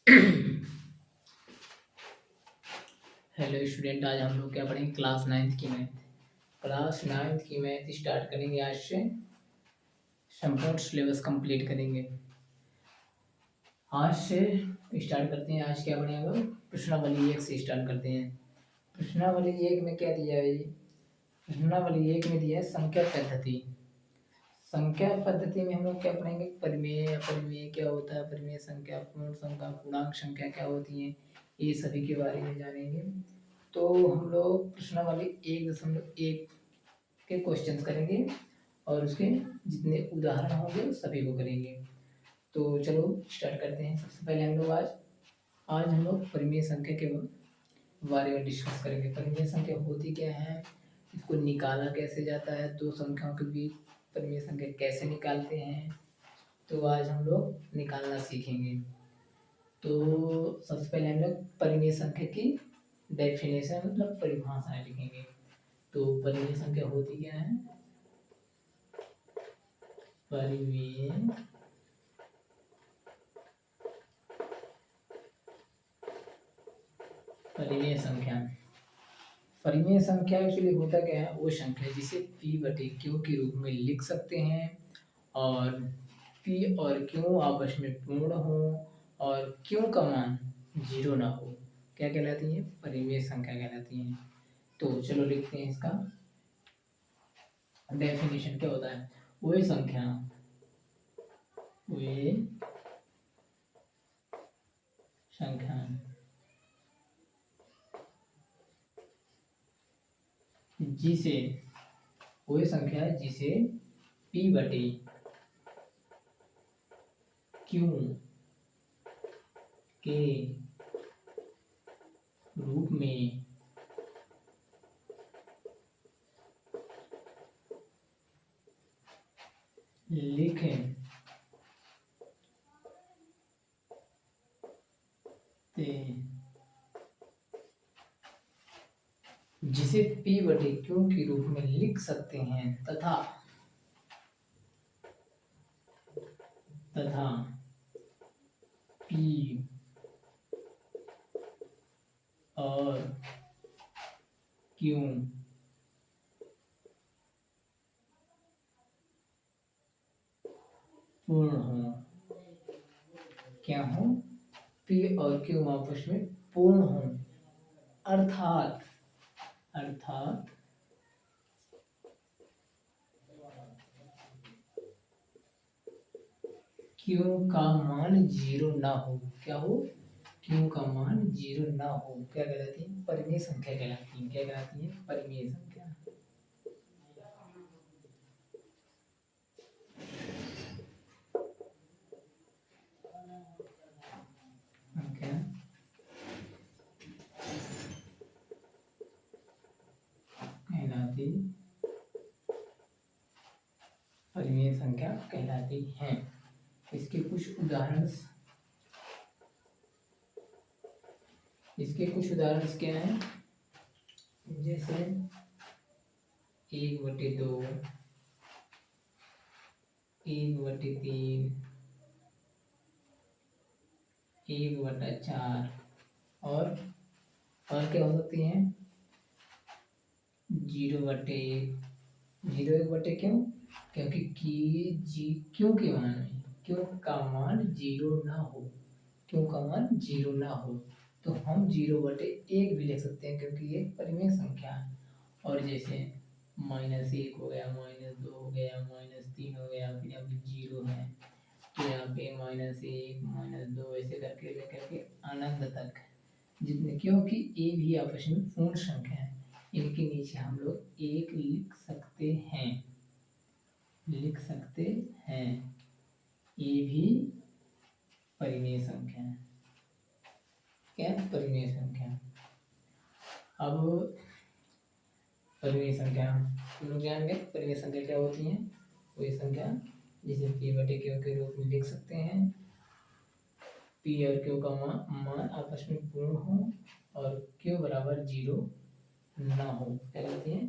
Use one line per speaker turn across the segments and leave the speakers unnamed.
Hello student, आज हम लोग क्या पढ़ेंगे? क्लास नाइन्थ की मैथ। क्लास नाइन्थ की मैथ स्टार्ट करेंगे आज से। संपूर्ण सिलेबस कंप्लीट करेंगे आज से। स्टार्ट करते हैं। आज क्या पढ़ेंगे हम लोग? प्रश्नावली एक से स्टार्ट करते हैं। प्रश्नावली एक में क्या दिया है? प्रश्नावली एक में दिया है संख्या पद्धति। संख्या पद्धति में हम लोग क्या पढ़ेंगे? परिमेय, अपरिमेय क्या होता है, परिमेय संख्या, पूर्ण संख्या, पूर्णांक संख्या क्या होती है, ये सभी के बारे में जानेंगे। तो हम लोग प्रश्नावली 1.1 के क्वेश्चंस करेंगे और उसके जितने उदाहरण होंगे सभी को करेंगे। तो चलो स्टार्ट करते हैं। सबसे पहले हम लोग आज हम लोग परिमेय संख्या के बारे में डिस्कस करेंगे। परिमेय संख्या होती क्या है, इसको निकाला कैसे जाता है, दो संख्याओं के बीच परिमेय संख्या कैसे निकालते हैं, तो आज हम लोग निकालना सीखेंगे। तो सबसे पहले हम लोग परिमेय संख्या की डेफिनेशन मतलब परिभाषाएं लिखेंगे। तो परिमेय संख्या होती क्या है? परिमेय परिमेय संख्या परिमेय संख्या एक्चुअली होता क्या है? वो संख्या जिसे p बटे q के रूप में लिख सकते हैं और p और q आपस में पूर्ण हो और q का मान 0 ना हो, क्या कहलाती है? परिमेय संख्या कहलाती है। तो चलो लिखते हैं इसका डेफिनेशन। क्या होता है? वही संख्या जिसे वही संख्या है जिसे p बटे q के रूप में लिखते जिसे p बटे q के रूप में लिख सकते हैं तथा p और q पूर्ण हो। क्या हो? p और q आपस में पूर्ण हो, अर्थात q का मान 0 ना हो। क्या हो? q का मान 0 ना हो, क्या कहलाती है? परिमेय संख्या कहलाती है। क्या कहलाती है? परिमेय संख्या। परिमेय संख्या कहलाती है। इसके कुछ उदाहरण क्या हैं? जैसे 1/2, 1/3, 1/4 और क्या हो सकती हैं? 0/1। 0/1 क्यों? क्योंकि क्यों के मान में क्यों का मान 0 ना हो, क्यों का मान 0 ना हो तो हम 0/1 भी लिख सकते हैं क्योंकि ये परिमेय संख्या है। और जैसे -1 हो गया, -2 हो गया, -3 हो गया, फिर यहाँ पे 0 है तो यहाँ पे -1 -2 ऐसे करके लेकर के अनंत तक जितने, क्योंकि ये भी आपस में पूर्ण संख्या है, इनके नीचे हम लोग 1 लिख सकते हैं। ये भी परिमेय संख्या है। क्या? परिमेय संख्या। अब परिमेय संख्या हम लोग जान गए परिमेय संख्या क्या होती है। वही संख्या जिसे p बटे q के रूप में लिख सकते हैं, p और q का मान आपस में पूर्ण हो और q बराबर 0 ना हो, क्या कहते हैं?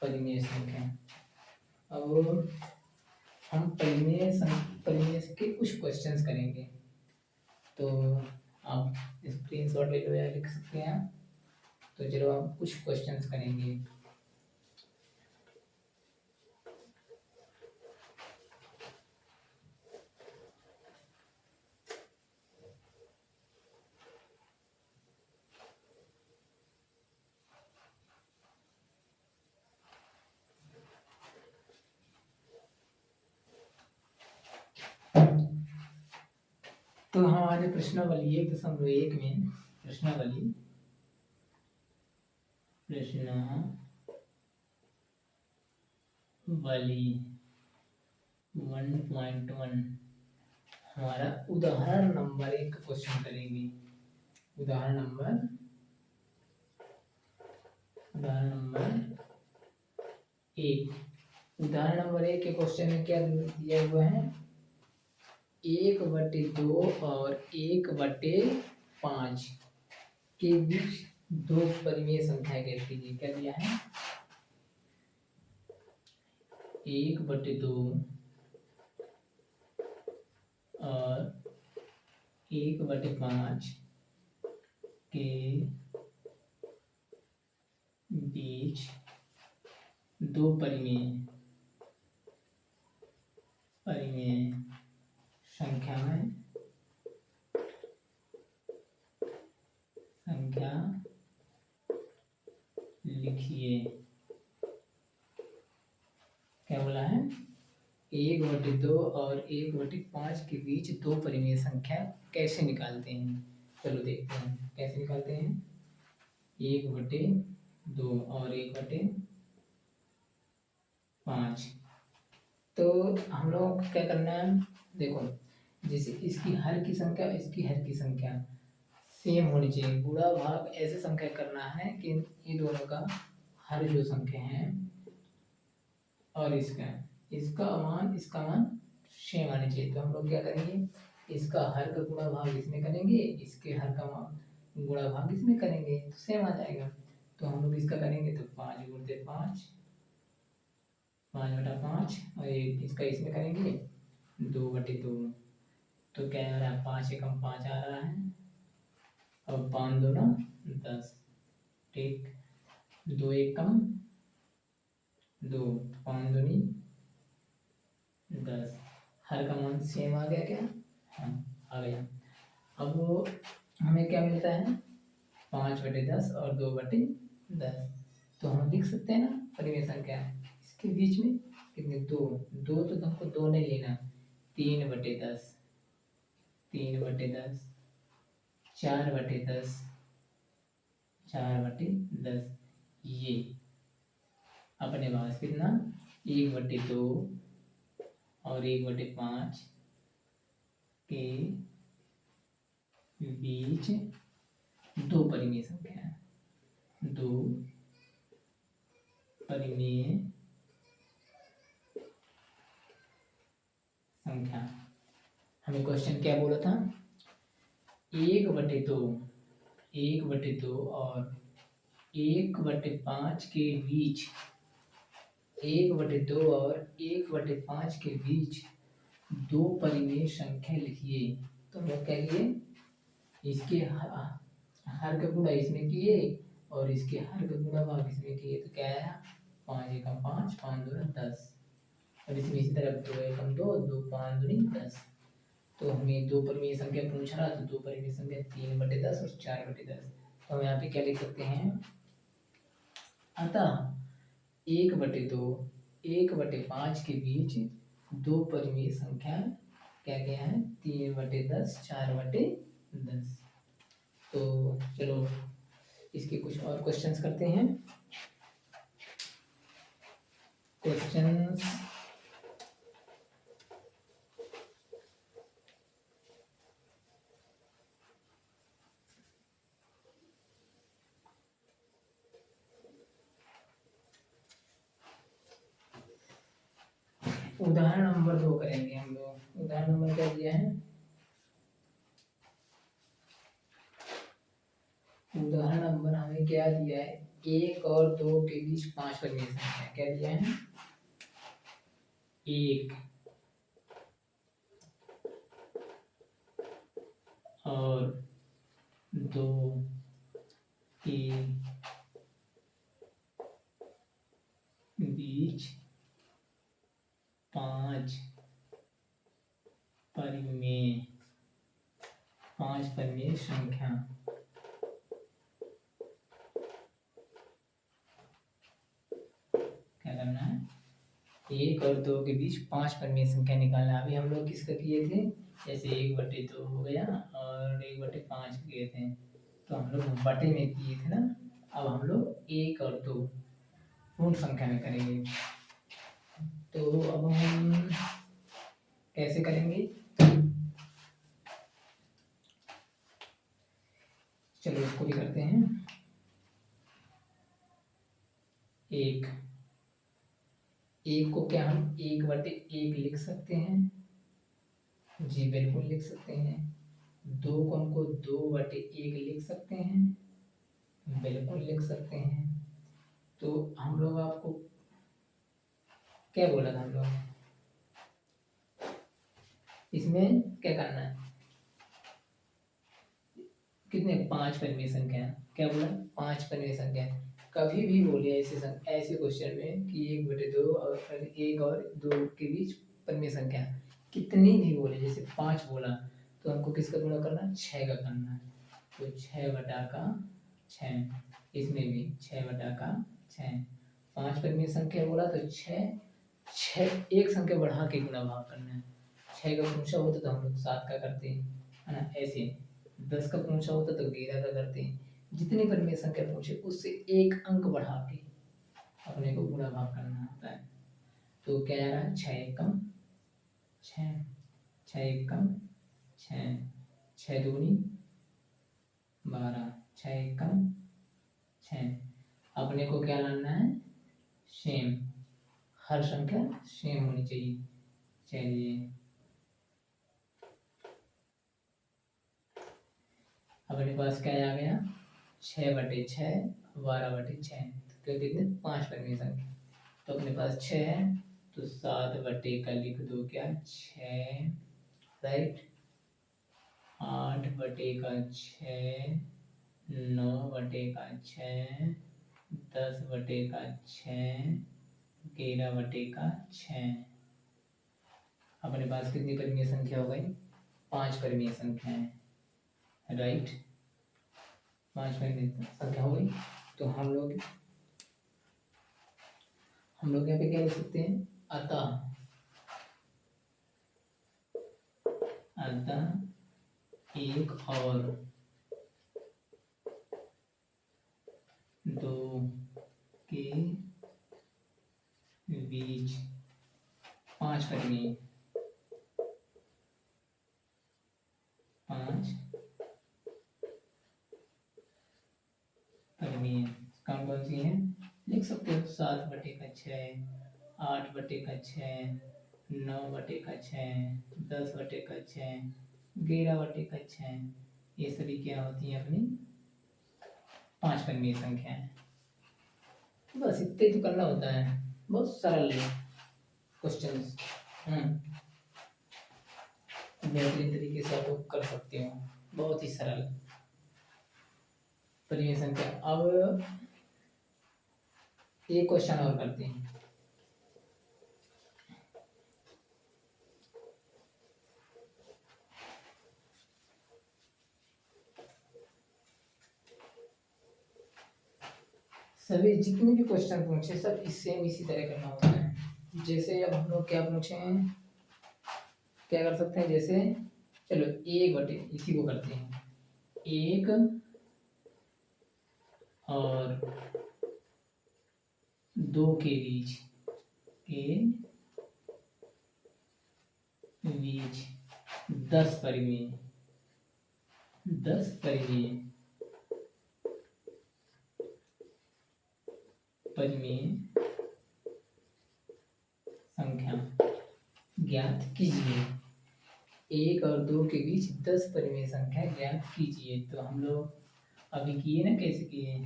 परिमेय संख्या। अब हम परिमेय के कुछ क्वेश्चंस करेंगे। तो आप स्क्रीनशॉट ले लो या लिख सकते हैं। तो चलो हम कुछ क्वेश्चंस करेंगे। तो हमारे प्रश्नावली 1.1 में प्रश्नावली 1.1 हमारा उदाहरण नंबर 1 का क्वेश्चन करेंगे। उदाहरण नंबर 1। उदाहरण नंबर 1 के क्वेश्चन में क्या दिया हुआ है? 1/2 और 1/5 के बीच दो परिमेय संख्या ज्ञात कीजिए। क्या दिया है? 1/2 और 1/5 के बीच दो परिमेय संख्या लिखिए। क्या बोला है? 1/2 और 1/5 के बीच दो परिमेय संख्या कैसे निकालते हैं? चलो देखते हैं कैसे निकालते हैं। 1/2 और 1/5। तो हम लोग क्या करना है? देखो, जैसे इसकी हर की संख्या इसकी हर की संख्या सेम होनी चाहिए। गुणा भाग ऐसे संख्या करना है कि इन दोनों का हर जो संख्या है और इसका मान सेम आनी चाहिए। तो हम लोग क्या करेंगे? इसका हर का गुणा भाग इसमें करेंगे, इसके हर का गुणा भाग इसमें करेंगे, तो सेम आ जाएगा। तो हम लोग इसका करेंगे तो 5 × 5 5/5 और इसका इसमें करेंगे 2/2। तो क्या आ रहा है? 5 × 5 आ रहा है और 5 × 2 = 10। ठीक, 2 × 1 = 2, 5 × 2 = 10। हर का मान सेम आ गया क्या? हाँ, आ गया। अब हमें क्या मिलता है? 5/10 और 2/10। तो हम लिख सकते हैं ना परिमेय संख्या इसके बीच में कितने? 2 तो हमको 2 नहीं लेना, 3/10 3/10 4/10 4/10। ये अपने पास कितना? 1/2 और 1/5 के बीच दो परिमेय संख्या है। दो परिमेय संख्या। हमें क्वेश्चन क्या बोला था? 1/2 और 1/5 के बीच 1/2 और 1/5 के बीच दो परिमेय संख्या लिखिए। तो हम लोग क्या किए? इसके हर का गुणा इसमें किए और इसके हर का गुणा भाग इसमें किए। तो क्या आया? 5 × 5 5 × 2 = 10 और इसमें इसी तरह 2 × 2 2 5 × 2 = 10। तो हमें दो परिमेय संख्या पूछ रहा, तो दो परिमेय संख्या 3/10 और 4/10। तो हम यहाँ पे क्या लिख सकते हैं? अतः 1/2 1/5 के बीच दो परिमेय संख्या क्या क्या है? 3/10 4/10। तो चलो इसके कुछ और क्वेश्चंस करते हैं। क्वेश्चंस उदाहरण नंबर 2 करेंगे हम लोग। उदाहरण नंबर क्या दिया है? उदाहरण नंबर हमें क्या दिया है? 1 और 2 के बीच 5 परिमेय संख्या। क्या दिया है? 1 और 2 के बीच 5 परिमेय संख्या क्या करना है, 1 और 2 के बीच 5 परिमेय संख्या निकालना। अभी हम लोग किसका किए थे, जैसे 1/2 हो गया और 1/5 किए थे, तो हम लोग बटे में किए थे ना। अब हम लोग 1 और 2 पूर्ण संख्या में करेंगे। तो अब हम कैसे करेंगे, चलो इसको भी करते हैं। 1 को क्या हम 1/1 लिख सकते हैं, जी बिल्कुल लिख सकते हैं। 2 को हमको 2/1 लिख सकते हैं, बिल्कुल लिख सकते हैं। तो हम लोग आपको क्या बोला था हम लोग ने, इसमें क्या करना है, कितने 5 परिमेय संख्या, क्या बोला 5 परिमेय संख्या। कभी भी बोले ऐसे क्वेश्चन में कि 1/2 और 1 और 2 के बीच परिमेय संख्या कितनी भी बोले, जैसे 5 बोला तो हमको किसका गुणा करना है, 6 का करना है। तो 6/6, इसमें भी 6/6। 5 परिमेय संख्या बोला तो 6 एक संख्या बढ़ा के गुणा भाग करना है। 6 का पूछा होता तो हम लोग 7 का करते हैं, है ना। ऐसे 10 का पूछा होता तो 11 का करते हैं। जितनी परिमेय संख्या पूछे उससे एक अंक बढ़ा के अपने को गुणा भाग करना होता है। तो क्या आ रहा है, 6 एकम 6, 6 एकम 6, 6 दूनी 12, 6 एकम 6। अपने को क्या लाना है, सेम, हर संख्या सेम होनी चाहिए। चलिए अपने पास क्या आ गया, 6/6, 12/6, तो कितने 5 परिमेय संख्या। तो अपने पास 6 है तो 7 का लिख दो, क्या 6, राइट। 8/6, 9/6, 10/6, 11/6। अपने पास कितनी परिमेय संख्या हो गई, 5 परिमेय संख्या है, राइट। 5 परिमेय संख्या हो गई। तो हम लोग यहाँ पे क्या लिख सकते हैं, अतः 1 और 2 के बीच 5 परिमेय, 5 परिमेय कौन कौन सी है, लिख सकते हो। 7/6, 8/6, 9/6, 10/6, 11/6, ये सभी क्या होती हैं, अपनी 5 परिमेय संख्या है। बस इतने तो करना होता है, बहुत सरल क्वेश्चन, बेहतरीन तरीके से आप लोग कर सकते हो, बहुत ही सरल परिमेय संख्या। अब एक क्वेश्चन और करते हैं। सभी जितने भी क्वेश्चन पूछे सब सेम इसी तरह करना होता है। जैसे अब हम लोग क्या पूछे हैं, क्या कर सकते हैं, जैसे चलो 1 इसी को करते हैं, 1 और 2 के बीच 10 परिमेय, 10 परिमेय संख्या ज्ञात कीजिए। 1 और 2 के बीच 10 परिमेय संख्या ज्ञात कीजिए। तो हम लोग अभी किए ना, कैसे किए,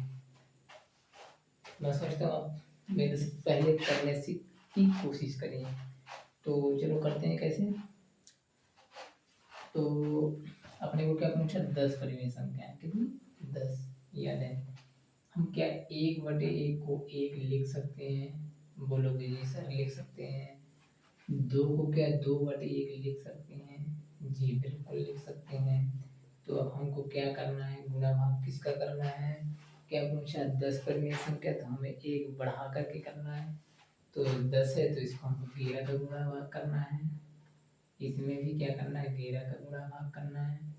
मैं सोचता हूँ मेरे से पहले करने की कोशिश करें। तो चलो करते हैं कैसे। तो अपने को क्या पूछा, 10 परिमेय संख्या है, कितनी, 10, याद है। हम क्या 1/1 को 1 लिख सकते हैं, बोलोगे जी सर लिख सकते हैं। 2 को क्या 2/1 लिख सकते हैं, जी बिल्कुल लिख सकते हैं। तो अब हमको क्या करना है, गुणा भाग किसका करना है, क्या पूछा, 10 परिमेय संख्या, तो हमें 1 बढ़ा करके करना है। तो 10 है तो इसको हमको 11 का गुणा भाग करना है, इसमें भी क्या करना है, 11 का गुणा भाग करना है।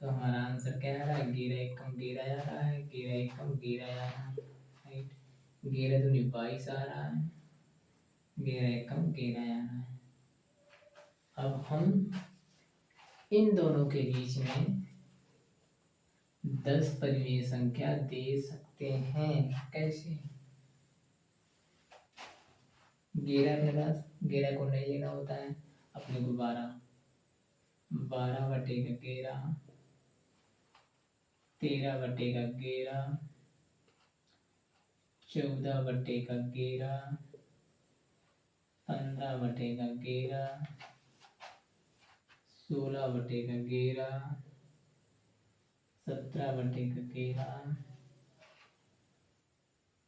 तो हमारा आंसर क्या आ रहा है, 11 एकम 11 आ रहा है, 11 एकम 11 आ रहा है, राइट। 11 दूनी 22 आ रहा है, 11 एकम 11 आ रहा है। अब हम इन दोनों के बीच में 10 परिमेय संख्या दे सकते हैं, कैसे, 11 के पास 11 को नहीं लेना होता है, अपने को 12 बटे का 11, 13 बटे का 11, 14 बटे का 11, 15 बटे का 11, 16 बटे का 11, 17 बटे का 11,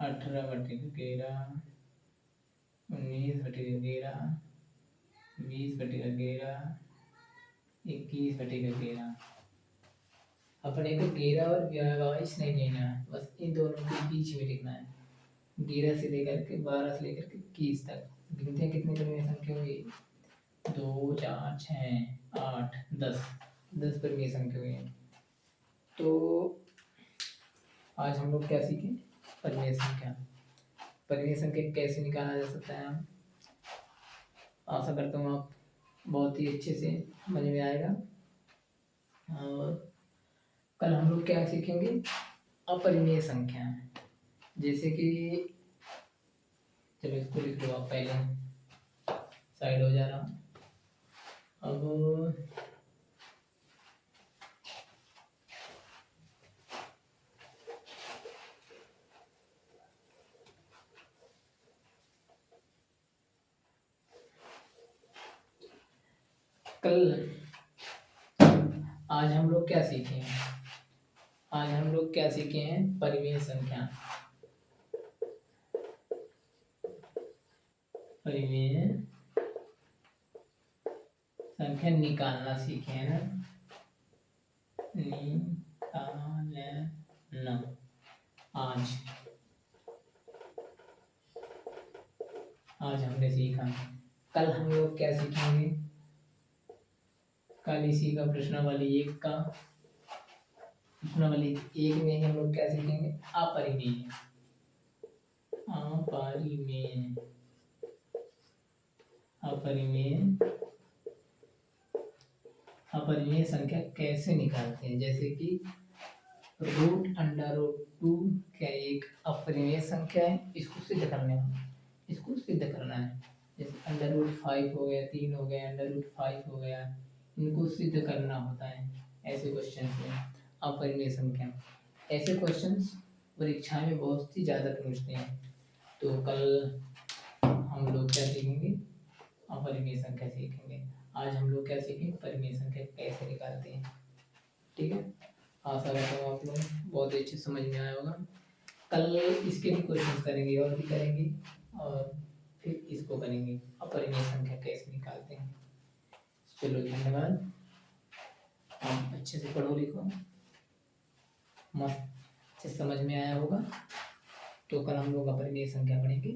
18 बटे का 11, 19 बटे का 11, 20 बटे का 11, 21 बटे का 11। अपने को 11 और 22 नहीं लेना है, बस इन दोनों के बीच में लिखना है। 11 से लेकर के 12 से लेकर के 21 तक गिनते हैं, कितनी परिमेय संख्या हुई, 2 4 6 8 10 परिमेय संख्या हुई है। तो आज हम लोग क्या सीखे, परिमेय संख्या, परिमेय संख्या कैसे निकाला जा सकता है। आशा करता हूँ आप बहुत ही अच्छे से समझ में आएगा। और कल हम लोग क्या सीखेंगे, अपरिमेय संख्या, जैसे कि चलो इसको लिख लो आप, पहले साइड हो जा रहा हूँ। अब कल आज हम लोग क्या सीखे हैं, आज हम लोग क्या सीखे हैं, परिमेय संख्या, परिमेय संख्या निकालना सीखे हैं ना, निकालना। आज हमने सीखा, कल हम लोग क्या सीखेंगे, कल इसी का प्रश्नावली 1 का, प्रश्नावली 1 में हम लोग क्या सीखेंगे, अपरिमेय, अपरिमेय, अपरिमेय, अपरिमेय संख्या कैसे निकालते हैं, जैसे कि √√2 क्या एक अपरिमेय संख्या है, इसको सिद्ध करने में, इसको सिद्ध करना है। जैसे √5 हो गया, 3 हो गया, √5 हो गया, इनको सिद्ध करना होता है ऐसे क्वेश्चन में, अपरिमेय संख्या। ऐसे क्वेश्चंस परीक्षा में बहुत ही ज़्यादा पूछते हैं। तो कल हम लोग क्या सीखेंगे, अपरिमेय संख्या सीखेंगे। आज हम लोग क्या सीखेंगे, परिमेय संख्या कैसे निकालते हैं, ठीक है। आशा करता हूँ आप लोग बहुत अच्छे समझ में आया होगा। कल इसके भी क्वेश्चन करेंगे और भी करेंगे, और फिर इसको करेंगे, अपरिमेय संख्या कैसे निकालते हैं। चलो धन्यवाद, आप अच्छे से पढ़ो लिखो, मस्त अच्छे समझ में आया होगा। तो कल हम लोग अपरिमेय संख्या पढ़ेंगे।